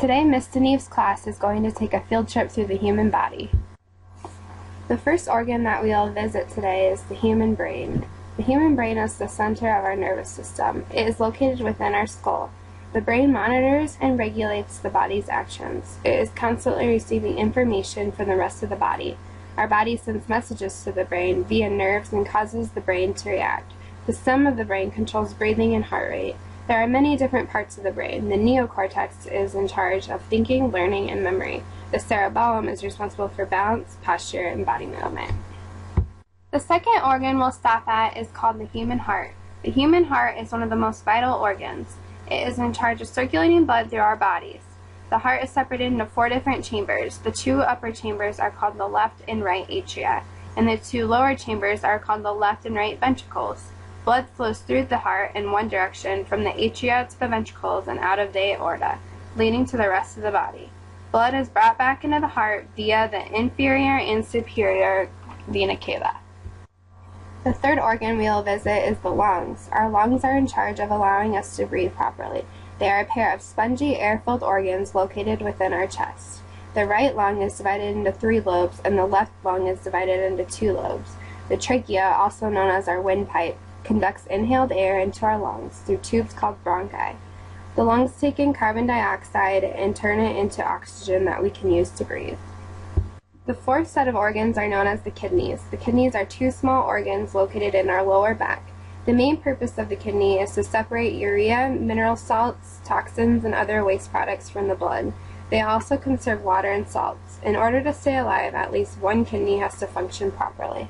Today, Miss Deneve's class is going to take a field trip through the human body. The first organ that we'll visit today is the human brain. The human brain is the center of our nervous system. It is located within our skull. The brain monitors and regulates the body's actions. It is constantly receiving information from the rest of the body. Our body sends messages to the brain via nerves and causes the brain to react. The stem of the brain controls breathing and heart rate. There are many different parts of the brain. The neocortex is in charge of thinking, learning, and memory. The cerebellum is responsible for balance, posture, and body movement. The second organ we'll stop at is called the human heart. The human heart is one of the most vital organs. It is in charge of circulating blood through our bodies. The heart is separated into 4 different chambers. The 2 upper chambers are called the left and right atria, and the 2 lower chambers are called the left and right ventricles. Blood flows through the heart in one direction from the atria to the ventricles and out of the aorta, leading to the rest of the body. Blood is brought back into the heart via the inferior and superior vena cava. The third organ we'll visit is the lungs. Our lungs are in charge of allowing us to breathe properly. They are a pair of spongy, air-filled organs located within our chest. The right lung is divided into 3 lobes, and the left lung is divided into 2 lobes. The trachea, also known as our windpipe, conducts inhaled air into our lungs through tubes called bronchi. The lungs take in carbon dioxide and turn it into oxygen that we can use to breathe. The fourth set of organs are known as the kidneys. The kidneys are 2 small organs located in our lower back. The main purpose of the kidney is to separate urea, mineral salts, toxins, and other waste products from the blood. They also conserve water and salts. In order to stay alive, at least one kidney has to function properly.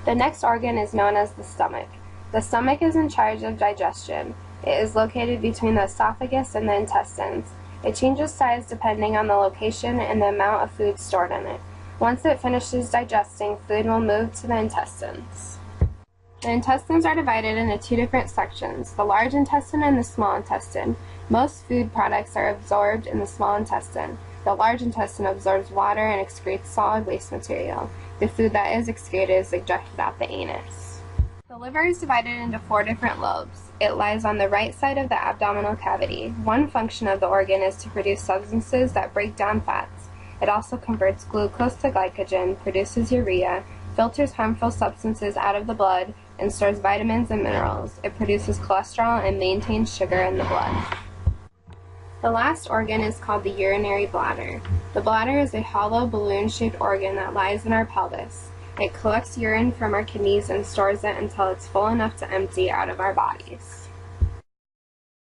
The next organ is known as the stomach. The stomach is in charge of digestion. It is located between the esophagus and the intestines. It changes size depending on the location and the amount of food stored in it. Once it finishes digesting, food will move to the intestines. The intestines are divided into 2 different sections, the large intestine and the small intestine. Most food products are absorbed in the small intestine. The large intestine absorbs water and excretes solid waste material. The food that is excreted is ejected out the anus. The liver is divided into 4 different lobes. It lies on the right side of the abdominal cavity. One function of the organ is to produce substances that break down fats. It also converts glucose to glycogen, produces urea, filters harmful substances out of the blood, and stores vitamins and minerals. It produces cholesterol and maintains sugar in the blood. The last organ is called the urinary bladder. The bladder is a hollow balloon-shaped organ that lies in our pelvis. It collects urine from our kidneys and stores it until it's full enough to empty out of our bodies.